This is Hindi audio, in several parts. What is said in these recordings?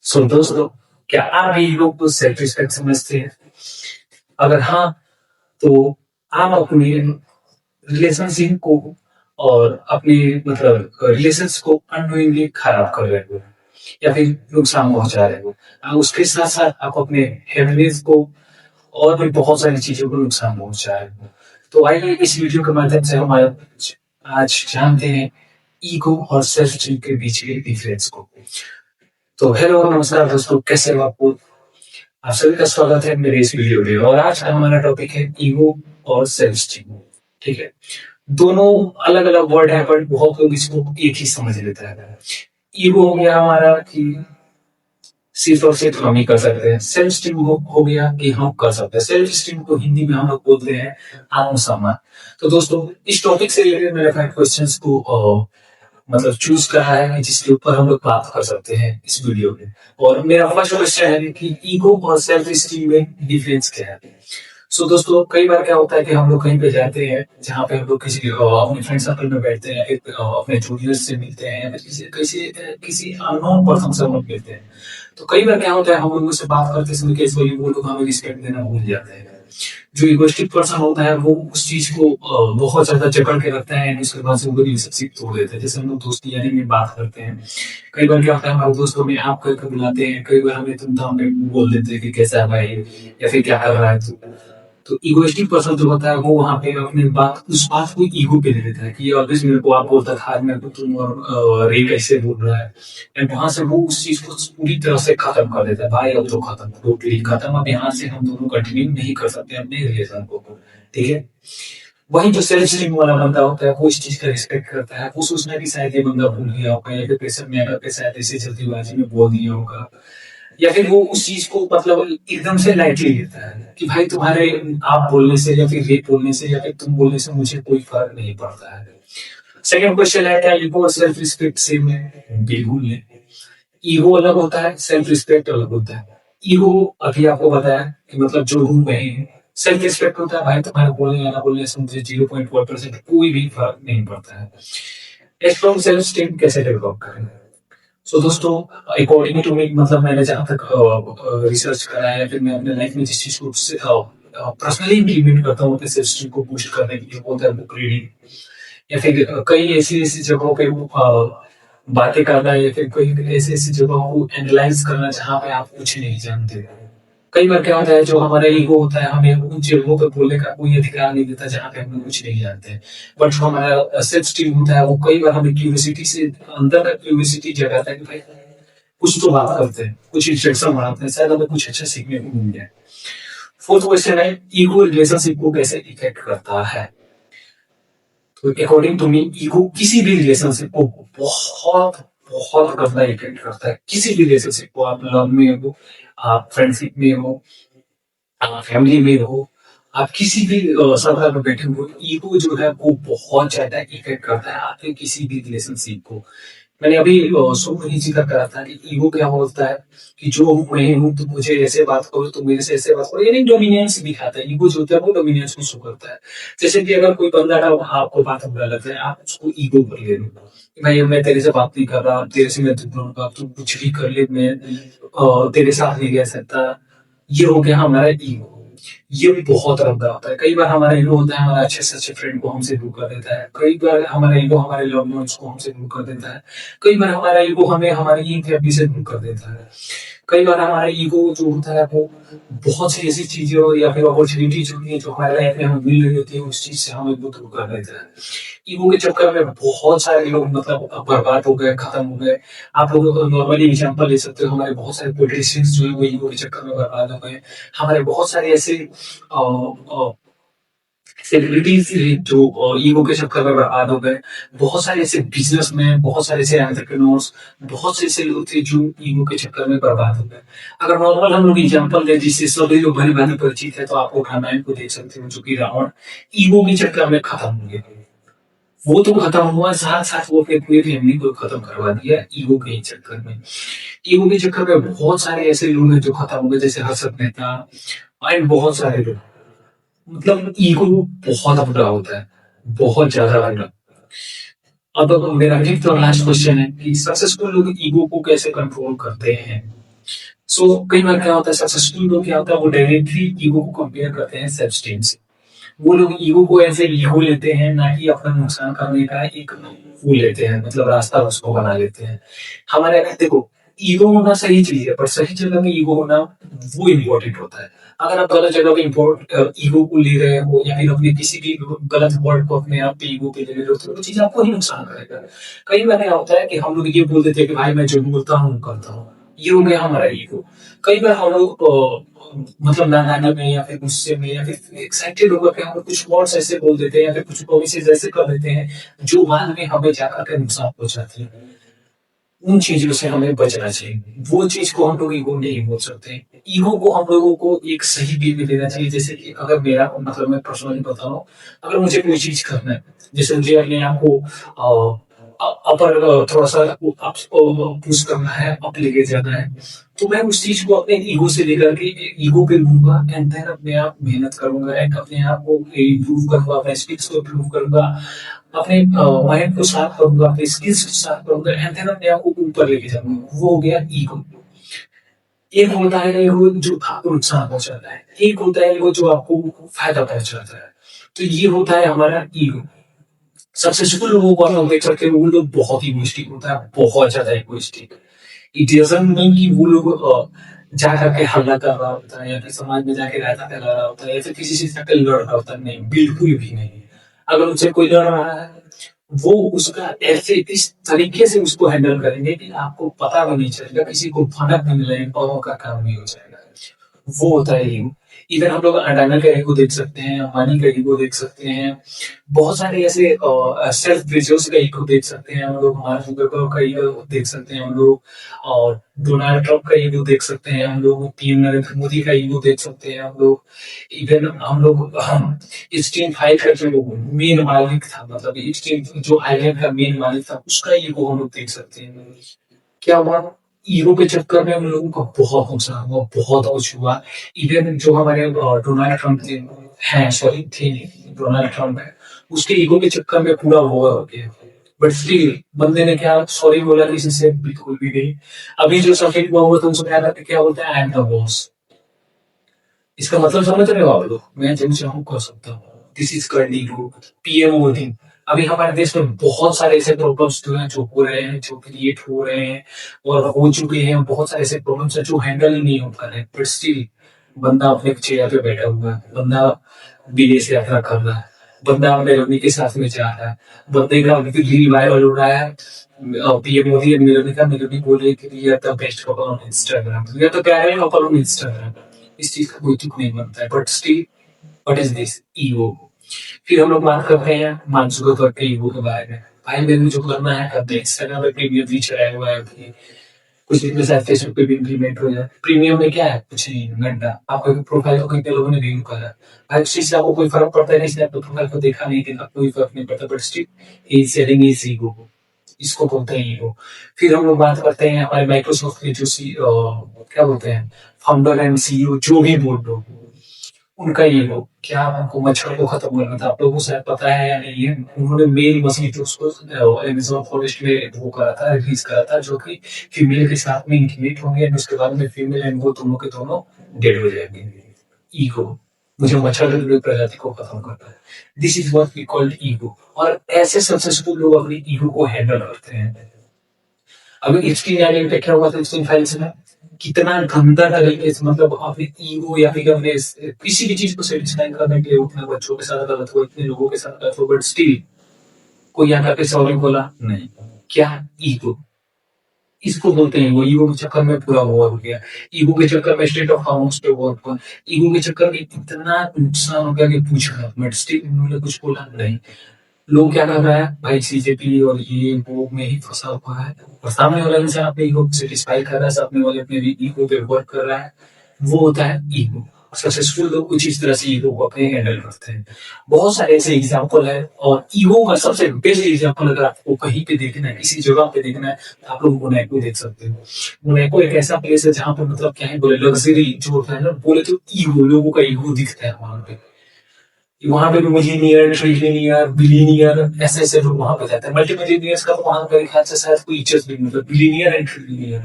सो दोस्तों, क्या आप भी ईगो को सेल्फ रिस्पेक्ट समझते हैं? अगर हाँ, तो आप अपने रिलेशनशिप को और अपने रिलेशंस को अननोइंगली खराब कर रहे हो या फिर नुकसान पहुंचा रहे हो। उसके साथ साथ आप अपने हैप्पीनेस को और भी बहुत सारी चीजों को नुकसान पहुंचा रहे हो। तो आइए इस वीडियो के माध्यम से हम आज जानते हैं ईगो और सेल्फ स्टीम के बीच के डिफरेंस को। तो हेलो नमस्कार दोस्तों, कैसे हो आप? आप सभी का स्वागत है मेरे इस वीडियो में और आज का हमारा टॉपिक है ईगो और सेल्फ स्टीम। ठीक है, दोनों अलग अलग वर्ड है बट बहुत लोग इसको एक ही समझ लेता है। ईगो हो गया हमारा कि सिर्फ और सिर्फ हम ही कर सकते हैं, सेल्फ स्टीम हो गया कि हम कर सकते हैं। सेल्फ स्टीम को हिंदी में हम लोग बोलते हैं आत्मसम्मान। तो दोस्तों, इस टॉपिक से रिलेटेड मैंने 5 क्वेश्चंस को चूज करा है जिसके ऊपर हम लोग बात कर सकते हैं इस वीडियो में। और मेरा फर्स्ट क्वेश्चन है कि ईगो और सेल्फ स्टीम में डिफरेंस क्या है। सो दोस्तों, कई बार क्या होता है कि हम लोग कहीं पे जाते हैं जहाँ पे हम लोग किसी अपने फ्रेंड सर्कल में बैठते हैं, अपने जूनियर्स से मिलते हैं या फिर किसी अननोन पर्सन से हम लोग मिलते हैं। तो कई बार क्या होता है, हम लोगों से बात करते समय कैसे वो लोग हमें रिस्पेक्ट देना भूल जाते हैं। जो इगोइस्टिक पर्सन होता है वो उस चीज को बहुत ज्यादा जकड़ के रखता है, उसके बाद से वो रिलेशनशिप तोड़ देता है। जैसे हम लोग दोस्ती यारी में बात करते हैं, कई बार क्या होता है हमारे दोस्तों में आप करके बुलाते हैं, कई बार हमें तुम धाम पे बोल देते हैं कि कैसा है भाई या फिर क्या कर रहा है तू। तो इगोइस्टिक पर्सन जो होता है वो वहां पे अपनी बात उस बात को ईगो पे ले लेता है कि ये ऑलवेज मेरे को आप बोलता था, आज मेरे को तुम और रे कैसे बोल रहा है। एंड वहां से वो उस चीज को पूरी तरह से खत्म कर देता है। भाई अब तो खत्म, टोटली खत्म, अब यहाँ से हम दोनों कंटिन्यू नहीं कर सकते अपने रिलेशन को। ठीक है, वही जो सेल्फ स्टीम वाला बंदा होता है वो इस चीज का रिस्पेक्ट करता है। वो सोचना कि शायद ये बंदा भूल गया होगा या फिर प्रेशर में आकर के शायद ऐसे जल्दीबाजी में बोल दिया होगा, या फिर वो उस चीज को एकदम से लाइटली लेता है कि भाई तुम्हारे आप बोलने से या फिर वे बोलने से या फिर तुम बोलने से मुझे कोई फर्क नहीं पड़ता है। सेकंड क्वेश्चन है, क्या ईगो और सेल्फ रिस्पेक्ट सेम है? बिल्कुल नहीं। ईगो अलग होता है, सेल्फ रिस्पेक्ट अलग होता है। ईगो अभी आपको बताया कि जो हूँ वही है। सेल्फ रिस्पेक्ट होता है भाई तुम्हारे बोलने या ना बोलने से मुझे 0.1% कोई भी फर्क नहीं पड़ता है। स्ट्रॉन्ग सेल्फ स्टीम कैसे डेवलप करें? सो दोस्तों, अकॉर्डिंग टू मी मैंने जहाँ तक रिसर्च करा है, फिर मैं अपने लाइफ में जिस चीज को पर्सनली इम्प्लीमेंट करता हूँ अपने सेल्फ स्टीम को बूस्ट करने के लिए, होता है बुक रीडिंग या फिर कई ऐसी ऐसी जगहों पे बातें करना या फिर कई ऐसी ऐसी जगहों को एनालाइज करना जहाँ पे आप कुछ नहीं जानते। कई बार क्या होता है, जो हमारा ईगो होता है हमें उन जगहों पे बोलने का कोई अधिकार नहीं देता जहाँ पे हम लोग कुछ नहीं जानते। बट जो हमारा सेल्फ स्टीम होता है वो कई बार हमें क्यूरियोसिटी से अंदर का क्यूरियोसिटी जगाता है कि भाई कुछ तो बात करते हैं, कुछ इंस्ट्रक्शन बढ़ाते हैं, शायद हमें कुछ अच्छा सीखने को मिल जाए। फोर्थ क्वेश्चन है, ईगो रिलेशनशिप को कैसे इफेक्ट करता है? तो अकॉर्डिंग टू मी, ईगो किसी भी रिलेशनशिप को बहुत बहुत गंदा इफेक्ट करता है। किसी भी रिलेशनशिप को, आप लव में हो, आप फ्रेंडशिप में हो, आप फैमिली में हो, आप किसी भी सर्कल में बैठे हो, ईगो जो है वो बहुत ज्यादा इफेक्ट करता है आपके किसी भी रिलेशनशिप को। मैंने अभी शुरू में ही जिक्र करा था कि ईगो क्या होता है कि जो मैं हूँ तो मुझे ऐसे बात करो, तो मेरे से ऐसे बात करो, यानी डोमिनेंस दिखाता है। ईगो जो होता है वो डोमिनेंस को शो करता है। जैसे कि अगर कोई बंदा आपको बात बुरा लगता है, आप उसको ईगो कर ले लो कि भाई मैं तेरे से बात नहीं कर रहा, तेरे से मैं दूर रहूंगा, तू कुछ भी कर ले, मैं तेरे साथ नहीं रह सकता। ये हो गया हमारा ईगो। ये भी बहुत गंदा होता है। कई बार हमारा ईगो होता है हमारा अच्छे से अच्छे फ्रेंड को हमसे दूर कर देता है। कई बार हमारा ईगो हमारे लव वंस को हमसे दूर कर देता है। कई बार हमारा ईगो हमें हमारी फैमिली से दूर कर देता है। कई बार हमारा ईगो जो होता है वो बहुत सी ऐसी चीजें या फिर अपॉर्चुनिटीज होती है जो हमारे लाइफ में हमें मिल रही होती है, उस चीज से हमें वो दूर कर देता है। ईगो के चक्कर में बहुत सारे लोग बर्बाद हो गए, खत्म हो गए। आप लोग नॉर्मली एग्जांपल ले सकते हो, हमारे बहुत सारे पॉलिटिशियंस जो है वो ईगो के चक्कर में बर्बाद हो गए। हमारे बहुत सारे ऐसे सेलिब्रिटीज जो ईगो के चक्कर में बर्बाद हो गए। बहुत सारे ऐसे बिजनेसमैन, बहुत सारे ऐसे एंटरप्रेन्योर्स, बहुत से ऐसे लोग थे जो ईगो के चक्कर में बर्बाद हो गए। अगर नॉर्मल हम लोग एग्जांपल दें जिससे सभी लोग भली भांति परिचित है, तो आपको रामायण को देख सकते हो, जो कि रावण ईगो के चक्कर में खत्म हो गया। वो तो खत्म हुआ, साथ साथ वो अपने पूरी फैमिली को खत्म करवा दिया ईगो के चक्कर में। ईगो के चक्कर में बहुत सारे ऐसे लोग हैं जो खत्म हो गए, जैसे हर्षद मेहता एंड बहुत सारे लोग। ईगो बहुत बुरा होता है, बहुत ज्यादा बुरा। अब मेरा फिफ्थ और लास्ट क्वेश्चन है कि सक्सेसफुल लोग ईगो को कैसे कंट्रोल करते हैं? सो कई बार क्या होता है, सक्सेसफुल लोग क्या होता है, वो डायरेक्टली ईगो को कंपेयर करते हैं सेल्फ स्टीम से। वो लोग ईगो को ऐसे ईगो लेते हैं, ना कि अपना नुकसान करने का एक वो लेते हैं, मतलब रास्ता उसको बना लेते हैं। हमारे देखो, ईगो होना सही चीज है, पर सही जगह में ईगो होना वो इम्पोर्टेंट होता है। अगर आप गलत जगह पे ईगो को ले रहे हो, या फिर अपने किसी भी गलत वर्ड को अपने आप पे ईगो पे ले रहे हो, तो वो चीज आपको ही नुकसान करेगा। कई बार क्या होता है कि हम लोग ये बोल देते हैं कि भाई मैं जो बोलता हूँ करता हूँ, ये हो गया हमारा ईगो। कई बार हम लोग मतलब नादानी में या फिर गुस्से में या फिर एक्साइटेड होकर के हम लोग कुछ वर्ड्स ऐसे बोल देते हैं, या फिर कुछ प्रोमिसेस ऐसे कर देते हैं जो बाद में हमें जाकर के नुकसान पहुंचाती है। उन चीजों से हमें बचना चाहिए। वो चीज को हम लोग ईगो नहीं बोल सकते। ईगो को हम लोगों को एक सही वे में लेना चाहिए। जैसे कि अगर मेरा मतलब मैं पर्सनली बता रहा हूँ, अगर मुझे कोई चीज करना है, जैसे मुझे अपने आप को अपर थोड़ा सा पुश करना है, अप लेके जाना है, तो मैं उस चीज को अपने ईगो से लेकर के ईगो पे लूंगा, एंड देन अपने आप मेहनत करूंगा, एंड अपने आप को इम्प्रूव करूंगा, अपने स्किल्स को इम्प्रूव करूंगा, अपने माइंड को साफ करूंगा, अपने स्किल्स को साफ करूंगा, एंड देन अपने आप को ऊपर लेके जाऊंगा। वो हो गया ईगो। एक होता है ईगो जो आपको नुकसान पहुंचाता है, एक होता है ईगो जो आपको फायदा पहुंचाता है। तो ये होता है हमारा ईगो। सक्सेसफुल लोगों को हम देख सकते हैं, वो लोग बहुत इगोइस्टिक होता है, बहुत ज्यादा इगोइस्टिक। इट डजंट मीन कि वो लोग जा करके हल्ला कर रहा होता है, या फिर समाज में जाके रहता फैला रहा होता है, या फिर किसी से जाकर लड़ रहा होता है। नहीं, बिल्कुल भी नहीं। अगर उनसे कोई लड़ रहा है, वो उसका ऐसे इस तरीके से उसको हैंडल करेंगे कि आपको पता भी नहीं चलेगा, किसी को भनक भी नहीं लगेगा, पाँव का काम भी हो जाएगा। वो होता है ईगो। इवन हम लोग अडानी का ईगो देख सकते हैं, अंबानी का ईगो देख सकते हैं, बहुत सारे ऐसे सेल्फ बेजोस का ईगो देख सकते हैं हम लोग, मार्क जुकरबर्ग का ईगो देख सकते हैं हम लोग, और डोनाल्ड ट्रंप का ईगो देख सकते हैं हम लोग, पीएम नरेंद्र मोदी का ईगो देख सकते हैं हम लोग। इवन हम लोग स्टीन फाइव का जो मेन मालिक था, मतलब स्टीन जो आइलैंड का मेन मालिक था, उसका ईगो हम लोग देख सकते हैं। क्या हुआ, ईगो के चक्कर में हम लोगों को बहुत नुकसान हुआ, बहुत कुछ हुआ। इवन जो हमारे डोनाल्ड ट्रंप थे, हैं सॉरी थे नहीं, डोनाल्ड ट्रंप है, उसके ईगो के चक्कर में पूरा वॉर हो गया। बट स्टिल बंदे ने क्या सॉरी बोला किसी से? बिल्कुल भी नहीं। अभी जो सफेद हुआ हुआ था उसमें क्या बोलता है, आई एम द बॉस। इसका मतलब समझ रहे हो आप लोग? मैं जब चाहूँ कर सकता हूँ। This is curly group, PM Modi. अभी हमारे देश में बहुत सारे ऐसे प्रॉब्लम्स जो हैं, जो हो रहे हैं, जो क्रिएट हो रहे हैं और हो चुके हैं। बहुत सारे ऐसे प्रॉब्लम्स हैं जो हैंडल ही नहीं हो पा रहे हैं, बट स्टिल बंदा अपने चेयर पे बैठा हुआ है, बंदा विदेश यात्रा कर रहा है, बंदा मेलोडी के साथ में जा रहा है, बंदे का रील वायरल हो रहा है। पीएम मोदी और मेलोडी का, मेलोडी बोल रही है कि we are the best couple on Instagram, we are the प्यारे कपल ऑन इंस्टाग्राम। इस चीज का कोई तुक नहीं बनता है, but still what is this ego. फिर हम लोग बात करते हैं मानसिक तौर पे ईगो के बारे में। भाई मेरे को जो करना है कर दे। इंस्टाग्राम पे प्रीमियम फीचर आया हुआ है कि कुछ दिन में शायद फेसबुक पे भी इम्प्लीमेंट हो जाए। प्रीमियम में क्या है, कुछ नहीं, घंटा आपका प्रोफाइल को कितने लोगों ने व्यू करा, भाई उस चीज से आपको कोई फर्क पड़ता है नहीं, इसने आपको प्रोफाइल को देखा नहीं देखा, कोई फर्क नहीं पड़ता, but still he is selling his ego. इसको बोलते हैं ईगो। फिर हम लोग बात करते हैं हमारे माइक्रोसॉफ्ट के जो क्या बोलते हैं, फाउंडर एंड सीईओ, जो भी बोल दो, उनका ईगो। क्या हमको मच्छर को खत्म करना था, आप लोगों को शायद पता है या नहीं है, उन्होंने मेल मशीन जो उसको अमेजोन फॉरेस्ट में वो करा था, रिलीज करा था, जो कि फीमेल के साथ में इंटीमेट होंगे, एंड उसके बाद में फीमेल एंड वो दोनों के दोनों डेड हो जाएंगे। ईगो, मुझे मच्छर की प्रजाति को खत्म करना है। This is what we called ego. और ऐसे सक्सेसफुल लोग अपनी ईगो को हैंडल करते हैं। अभी इसकी आइलैंड पे क्या हुआ था, इसकी फाइल्स में कितना गंदा तरीके से, मतलब अपने ईगो या फिर अपने किसी भी चीज को सेटिस्फाई करने के लिए उतने बच्चों के साथ गलत हुआ, इतने लोगों के साथ गलत हुआ, बट स्टिल कोई यहाँ पे सॉरी बोला नहीं। क्या ईगो, इसको बोलते हैं ईगो। ईगो के चक्कर में पूरा वॉर हो गया। ईगो के चक्कर में स्टेट ऑफ हाउस पे वॉर हुआ। ईगो के चक्कर में इतना नुकसान हो गया कि पूछना, बट स्टिल उन्होंने कुछ बोला नहीं। लोग क्या कर रहा है भाई, सीजेपी और ये वो में ही फंसा हुआ है, और सामने वाला इंसान अपने ईगो को सेटिस्फाई कर रहा है, सामने वाले अपने ईगो पे वर्क कर रहा है। वो होता है ईगो। सक्सेसफुल लोग कुछ इस तरह से ईगो को अपने हैंडल करते हैं। बहुत सारे ऐसे एग्जाम्पल है, और ईगो का सबसे बेस्ट एग्जाम्पल अगर आपको कहीं पे देखना है, किसी जगह पे देखना है, तो आप लोग मोनाको देख सकते हो। मोनाको एक ऐसा प्लेस है जहाँ पे मतलब क्या है बोले, लग्जरी जो होता है ना, बोले तो ईगो, लोगों का ईगो दिखता है वहां पे। वहां पे भी मिलीनियर, ट्रिलियनियर, बिलियनियर, ऐसे ऐसे लोग वहां पे जाते हैं। मल्टी मिलीनियर्स का तो वहां मेरे ख्याल से शायद कोई इज्जत भी नहीं, मतलब बिलियनियर एंड ट्रिलियनियर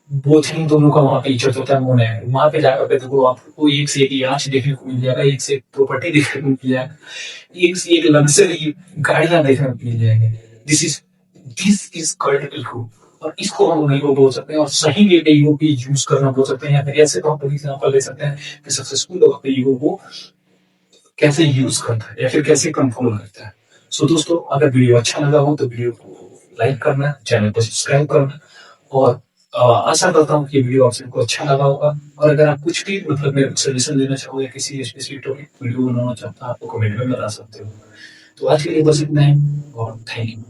बोथ ही दोनों का वहाँ पे इज्जत होता है मोन है। वहाँ पे जाकर के देखो आपको एक से एक याच देखने को मिल जाएगा, एक से एक प्रॉपर्टी देखने को मिल जाएगा, एक से एक लग्जरी गाड़ियाँ देखने को मिल जाएंगे। दिस इज कल्चरल फूड और इसको हम ईगो बोल सकते हैं और सही वे पे ईगो की यूज करना बोल सकते हैं या फिर ऐसे तो हम एग्जाम्पल ले सकते हैं कि सक्सेसफुल लोग अपने ईगो को कैसे यूज करता है या फिर कैसे कंट्रोल करता है। सो दोस्तों अगर वीडियो अच्छा लगा हो तो वीडियो को लाइक करना, चैनल को सब्सक्राइब करना और आशा करता हूँ कि वीडियो आप सबको अच्छा लगा होगा। और अगर आप कुछ भी मतलब मेरे को सजेशन देना चाहोगे किसी स्पेसिफिक टॉपिक वीडियो बनाना चाहता हूँ आपको कमेंट में बता सकते हो। तो आज के लिए बस इतना ही और थैंक यू।